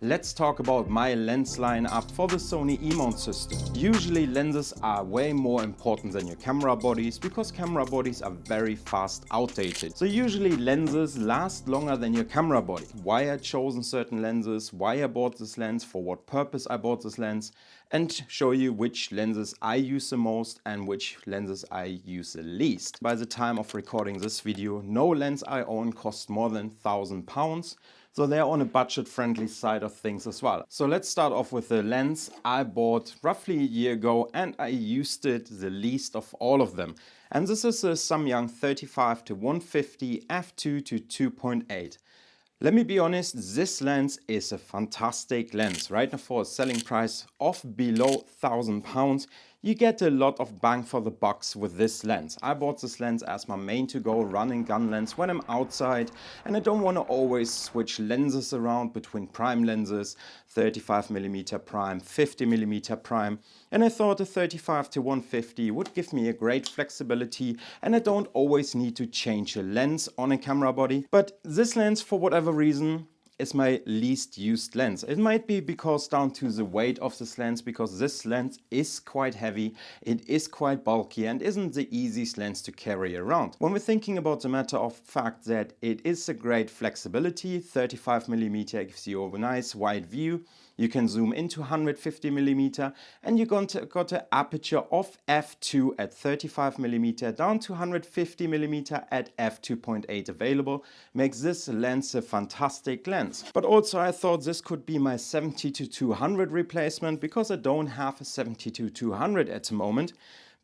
Let's talk about my lens lineup for the Sony E-mount system. Usually lenses are way more important than your camera bodies because camera bodies are very fast outdated. So usually lenses last longer than your camera body. Why I chosen certain lenses, why I bought this lens, for what purpose I bought this lens, and show you which lenses I use the most and which lenses I use the least. By the time of recording this video, no lens I own cost more than £1,000. So they're on a budget-friendly side of things as well. So let's start off with the lens I bought roughly a year ago and I used it the least of all of them. And this is a Samyang 35-150 f2 to 2.8. Let me be honest, this lens is a fantastic lens. Right now for a selling price of below £1,000, you get a lot of bang for the bucks with this lens. I bought this lens as my main to-go run and gun lens when I'm outside and I don't want to always switch lenses around between prime lenses, 35mm prime, 50mm prime, and I thought a 35-150 would give me a great flexibility and I don't always need to change a lens on a camera body. But this lens, for whatever reason, is my least used lens. It might be because down to the weight of this lens, because this lens is quite heavy, it is quite bulky and isn't the easiest lens to carry around. When we're thinking about the matter of fact that it is a great flexibility, 35mm gives you a nice wide view, you can zoom into 150mm and you got an aperture of f2 at 35mm down to 150mm at f2.8 available, makes this lens a fantastic lens. But also I thought this could be my 70-200 replacement because I don't have a 70-200 at the moment.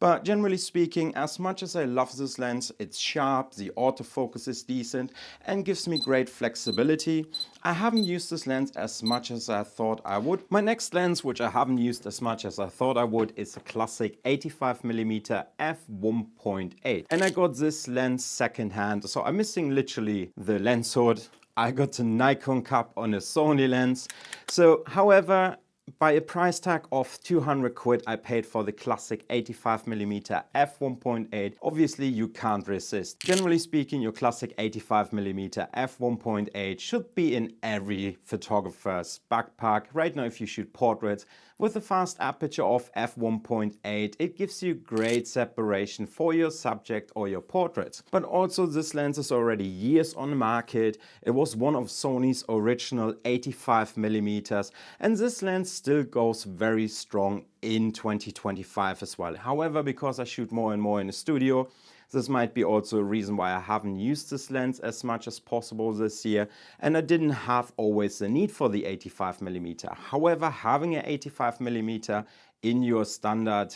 But generally speaking, as much as I love this lens, it's sharp, the autofocus is decent and gives me great flexibility, I haven't used this lens as much as I thought I would. My next lens, which I haven't used as much as I thought I would, is a classic 85mm f1.8. And I got this lens secondhand, so I'm missing literally the lens hood. I got a Nikon cap on a Sony lens. So, however, by a price tag of 200 quid I paid for the classic 85mm f1.8. Obviously you can't resist. Generally speaking, your classic 85mm f1.8 should be in every photographer's backpack. Right now if you shoot portraits with a fast aperture of f1.8, it gives you great separation for your subject or your portraits. But also this lens is already years on the market. It was one of Sony's original 85mm and this lens still goes very strong in 2025 as well. However, because I shoot more and more in the studio, this might be also a reason why I haven't used this lens as much as possible this year, and I didn't have always the need for the 85mm. However, having an 85mm in your standard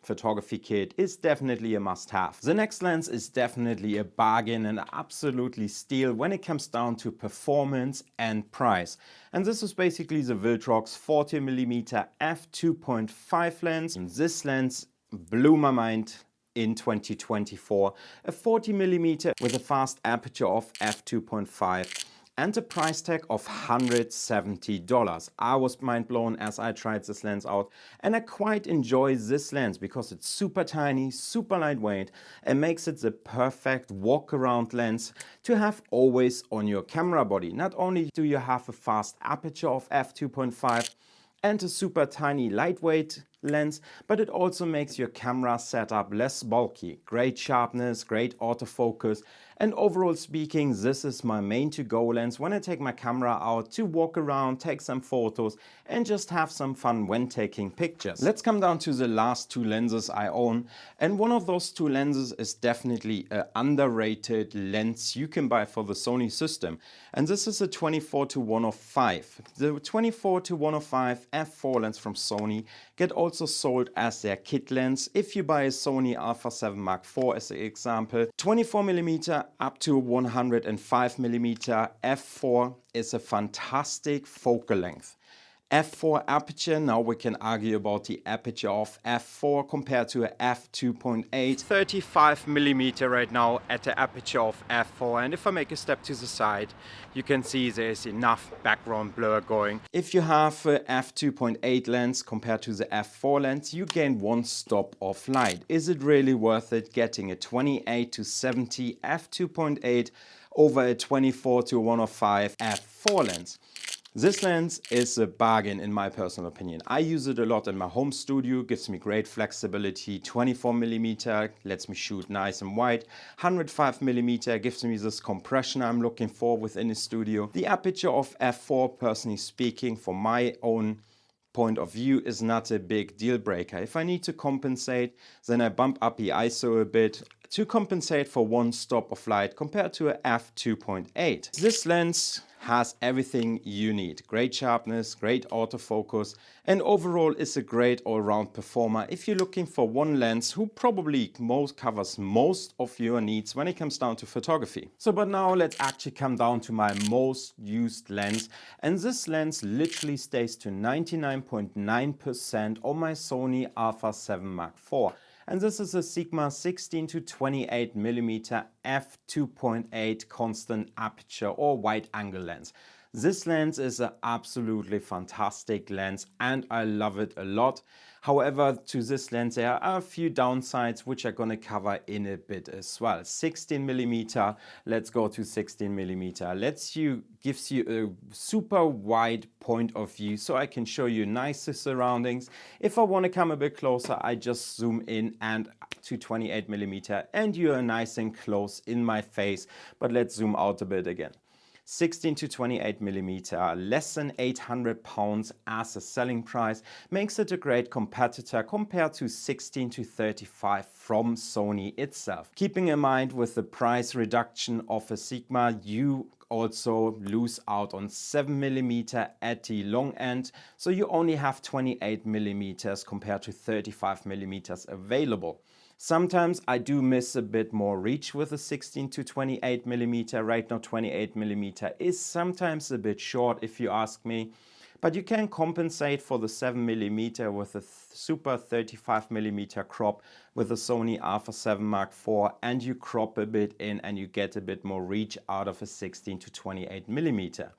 photography kit is definitely a must-have. The next lens is definitely a bargain and absolutely steal when it comes down to performance and price. And this is basically the Viltrox 40mm f2.5 lens. And this lens blew my mind in 2024. A 40mm with a fast aperture of f2.5. and a price tag of $170. I was mind blown as I tried this lens out, and I quite enjoy this lens because it's super tiny, super lightweight, and makes it the perfect walk around lens to have always on your camera body. Not only do you have a fast aperture of f2.5 and a super tiny lightweight lens, but it also makes your camera setup less bulky. Great sharpness, great autofocus, and overall speaking, this is my main to-go lens when I take my camera out to walk around, take some photos, and just have some fun when taking pictures. Let's come down to the last two lenses I own, and one of those two lenses is definitely an underrated lens you can buy for the Sony system, and this is a 24-105. The 24-105 f4 lens from Sony get also sold as their kit lens. If you buy a Sony Alpha 7 Mark IV as an example, 24mm up to 105mm f4 is a fantastic focal length. f4 aperture, now we can argue about the aperture of f4 compared to a f2.8. 35mm right now at the aperture of f4, and if I make a step to the side, you can see there's enough background blur going. If you have a f2.8 lens compared to the f4 lens, you gain one stop of light. Is it really worth it getting a 28-70 f2.8 over a 24-105 f4 lens? This lens is a bargain in my personal opinion. I use it a lot in my home studio, gives me great flexibility. 24mm lets me shoot nice and wide. 105mm gives me this compression I'm looking for within the studio. The aperture of f4, personally speaking, for my own point of view, is not a big deal breaker. If I need to compensate, then I bump up the ISO a bit to compensate for one stop of light compared to a f2.8. This lens has everything you need. Great sharpness, great autofocus, and overall is a great all-round performer if you're looking for one lens who probably covers most of your needs when it comes down to photography. So but now let's actually come down to my most used lens, and this lens literally stays to 99.9% on my Sony Alpha 7 Mark IV. And this is a Sigma 16 to 28mm f2.8 constant aperture or wide angle lens. This lens is an absolutely fantastic lens and I love it a lot. However, to this lens there are a few downsides which I'm going to cover in a bit as well. 16mm, let's go to 16mm. Gives you a super wide point of view so I can show you nicer surroundings. If I want to come a bit closer, I just zoom in and to 28mm and you are nice and close in my face. But let's zoom out a bit again. 16 to 28mm, less than 800 pounds as a selling price, makes it a great competitor compared to 16 to 35 from Sony itself. Keeping in mind with the price reduction of a Sigma, you also lose out on 7mm at the long end, so you only have 28mm compared to 35mm available. Sometimes I do miss a bit more reach with a 16 to 28mm. Right now 28mm is sometimes a bit short if you ask me, but you can compensate for the 7mm with a super 35mm crop with the Sony Alpha 7 Mark IV, and you crop a bit in and you get a bit more reach out of a 16 to 28mm.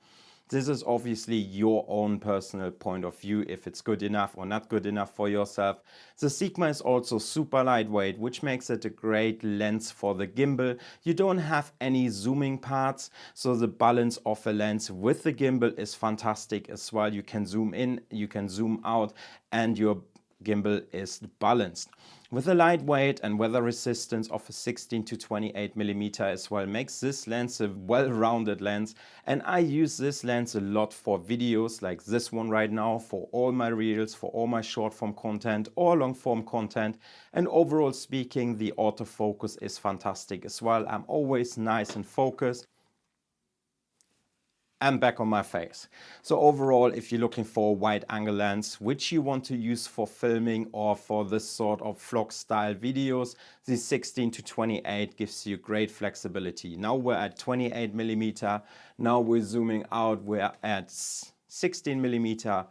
This is obviously your own personal point of view, if it's good enough or not good enough for yourself. The Sigma is also super lightweight, which makes it a great lens for the gimbal. You don't have any zooming parts, so the balance of a lens with the gimbal is fantastic as well. You can zoom in, you can zoom out, and your gimbal is balanced. With the lightweight and weather resistance of a 16 to 28mm as well, makes this lens a well-rounded lens, and I use this lens a lot for videos like this one right now, for all my reels, for all my short form content or long form content, and overall speaking the autofocus is fantastic as well. I'm always nice and focused and back on my face. So overall, if you're looking for a wide angle lens which you want to use for filming or for this sort of vlog style videos, the 16 to 28 gives you great flexibility. Now we're at 28mm, now we're zooming out, we're at 16mm.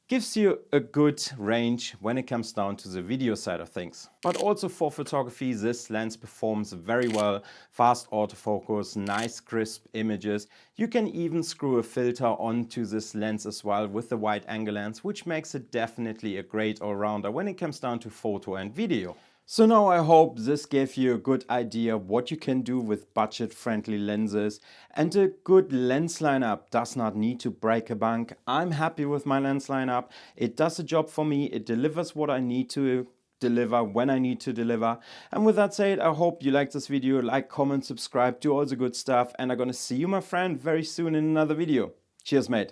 Gives you a good range when it comes down to the video side of things. But also for photography, this lens performs very well. Fast autofocus, nice crisp images. You can even screw a filter onto this lens as well with the wide angle lens, which makes it definitely a great all-rounder when it comes down to photo and video. So now I hope this gave you a good idea what you can do with budget-friendly lenses, and a good lens lineup does not need to break a bank. I'm happy with my lens lineup. It does a job for me. It delivers what I need to deliver when I need to deliver. And with that said, I hope you liked this video. Like, comment, subscribe, do all the good stuff, and I'm gonna see you, my friend, very soon in another video. Cheers, mate.